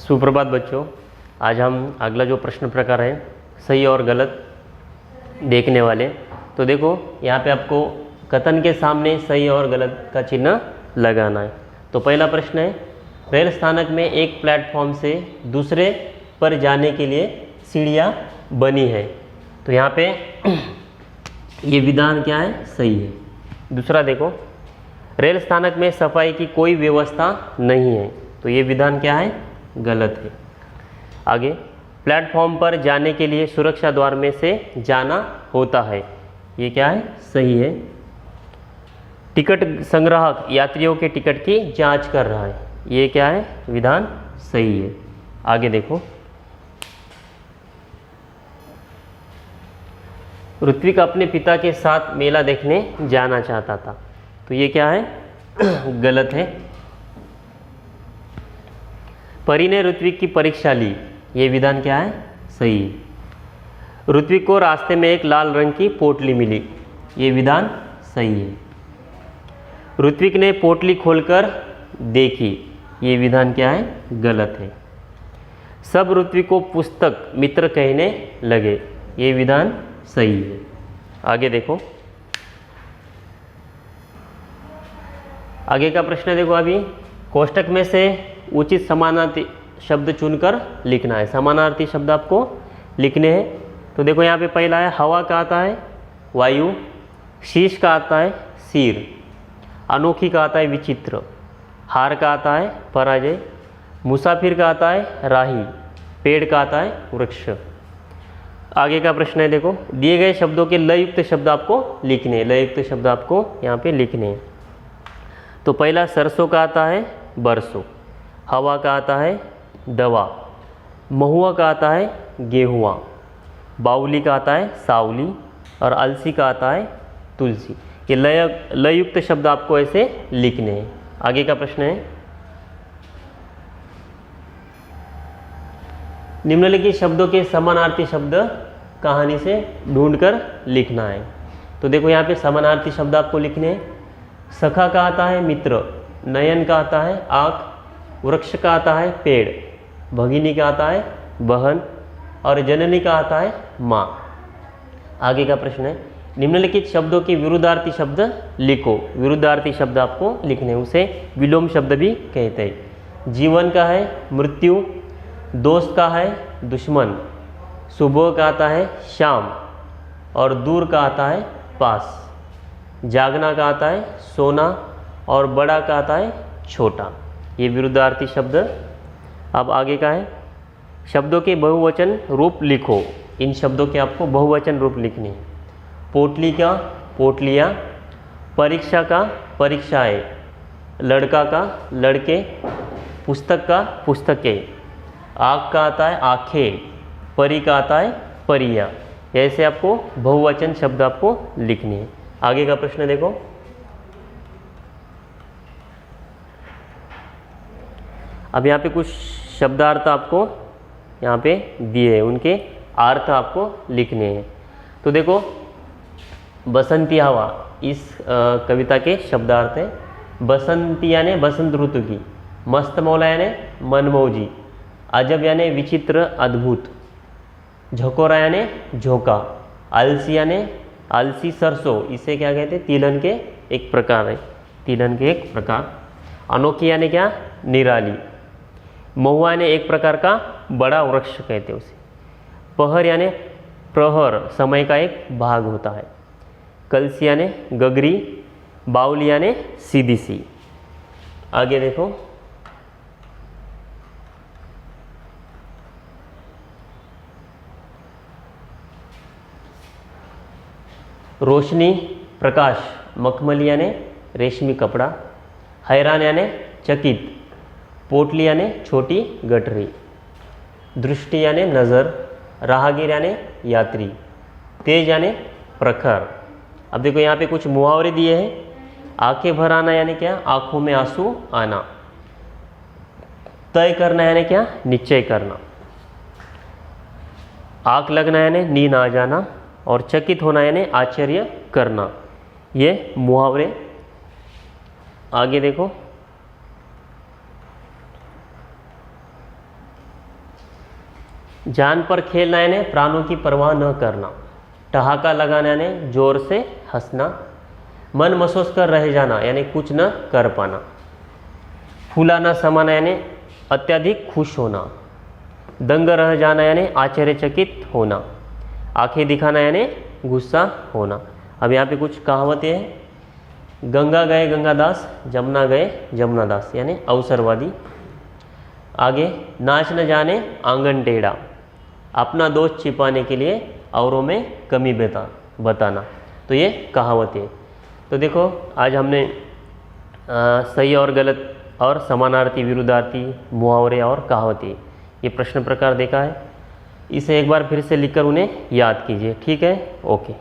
सुप्रभात बच्चों। आज हम अगला जो प्रश्न प्रकार है सही और गलत देखने वाले। तो देखो यहाँ पे आपको कथन के सामने सही और गलत का चिन्ह लगाना है। तो पहला प्रश्न है, रेल स्थानक में एक प्लेटफॉर्म से दूसरे पर जाने के लिए सीढ़ियाँ बनी है। तो यहाँ पे ये विधान क्या है, सही है। दूसरा देखो, रेल स्थानक में सफाई की कोई व्यवस्था नहीं है। तो ये विधान क्या है, गलत है। आगे, प्लेटफॉर्म पर जाने के लिए सुरक्षा द्वार में से जाना होता है। ये क्या है, सही है। टिकट संग्राहक यात्रियों के टिकट की जांच कर रहा है। ये क्या है, विधान सही है। आगे देखो, ऋत्विक अपने पिता के साथ मेला देखने जाना चाहता था। तो ये क्या है, गलत है। परी ने ऋत्विक की परीक्षा ली। ये विधान क्या है, सही। ऋत्विक को रास्ते में एक लाल रंग की पोटली मिली। ये विधान सही है। ऋत्विक ने पोटली खोलकर देखी। ये विधान क्या है, गलत है। सब ऋत्विक को पुस्तक मित्र कहने लगे। ये विधान सही है। आगे देखो, आगे का प्रश्न देखो। अभी कोष्टक में से उचित समानार्थी शब्द चुनकर लिखना है। समानार्थी शब्द आपको लिखने हैं। तो देखो यहाँ पे पहला है, हवा का आता है वायु, शीश का आता है सिर, अनोखी का आता है विचित्र, हार का आता है पराजय, मुसाफिर का आता है राही, पेड़ का आता है वृक्ष। आगे का प्रश्न है, देखो दिए गए शब्दों के लययुक्त शब्द आपको लिखने हैं। लययुक्त शब्द आपको यहाँ पे लिखने हैं। तो पहला सरसों का आता है बरसों, हवा का आता है दवा, महुआ का आता है गेहुआ, बाउली का आता है सावली और अलसी का आता है तुलसी। ये लययुक्त शब्द आपको ऐसे लिखने हैं। आगे का प्रश्न है, निम्नलिखित शब्दों के समानार्थी शब्द कहानी से ढूंढकर लिखना है। तो देखो यहाँ पे समानार्थी शब्द आपको लिखने हैं। सखा का आता है मित्र, नयन का आता है आँख, वृक्ष का आता है पेड़, भगिनी का आता है बहन और जननी का आता है माँ। आगे का प्रश्न है, निम्नलिखित शब्दों के विरुद्धार्थी शब्द लिखो। विरुद्धार्थी शब्द आपको लिखने, उसे विलोम शब्द भी कहते हैं। जीवन का है मृत्यु, दोस्त का है दुश्मन, सुबह का आता है शाम और दूर का आता है पास, जागना का आता है सोना और बड़ा का आता है छोटा। ये विरुद्धार्थी शब्द। अब आगे का है, शब्दों के बहुवचन रूप लिखो। इन शब्दों के आपको बहुवचन रूप लिखने हैं। पोटली का पोटलियाँ, परीक्षा का परीक्षाएं, लड़का का लड़के, पुस्तक का पुस्तकें, आँख का आता है आँखें, परी का आता है परियाँ। ऐसे आपको बहुवचन शब्द आपको लिखने हैं। आगे का प्रश्न देखो, अब यहाँ पे कुछ शब्दार्थ आपको यहाँ पे दिए हैं, उनके अर्थ आपको लिखने हैं। तो देखो, बसंती हवा इस कविता के शब्दार्थ है। बसंती यानी बसंत ऋतु की, मस्त मौला यानी मनमौजी, अजब यानी विचित्र अद्भुत, झकोरा यानी झोंका, अलसी यानी अलसी सरसों, इसे क्या कहते हैं, तिलहन के एक प्रकार है। तिलहन के एक प्रकार। अनोखी यानी क्या, निराली। महुआ यानी एक प्रकार का बड़ा वृक्ष कहते हैं उसे। पहर यानी प्रहर, समय का एक भाग होता है। कलसी यानी गगरी, बाउली यानी सीधी सी। आगे देखो, रोशनी प्रकाश, मखमली यानी रेशमी कपड़ा, हैरान यानी चकित, पोटली यानी छोटी गठरी, दृष्टि यानी नज़र, राहगीर यानी यात्री, तेज यानी प्रखर। अब देखो यहाँ पे कुछ मुहावरे दिए हैं। आंखें भर आना यानी क्या, आंखों में आंसू आना। तय करना यानी क्या, निश्चय करना। आँख लगना यानी नींद आ जाना और चकित होना यानी आश्चर्य करना। ये मुहावरे। आगे देखो, जान पर खेलना यानी प्राणों की परवाह न करना। ठहाका लगाना यानी जोर से हंसना। मन महसूस कर रह जाना यानी कुछ न कर पाना। फूला न समाना यानी अत्यधिक खुश होना। दंग रह जाना यानी आश्चर्यचकित होना। आंखें दिखाना यानी गुस्सा होना। अब यहाँ पे कुछ कहावतें हैं। गंगा गए गंगादास, जमुना गए जमुनादास यानी अवसरवादी। आगे, नाच न जाने आंगन टेढ़ा, अपना दोष छिपाने के लिए औरों में कमी बताना। तो ये कहावतें। तो देखो आज हमने सही और गलत और समानार्थी, विरुद्धार्थी, मुहावरे और कहावतें, ये प्रश्न प्रकार देखा है। इसे एक बार फिर से लिखकर उन्हें याद कीजिए। ठीक है, ओके।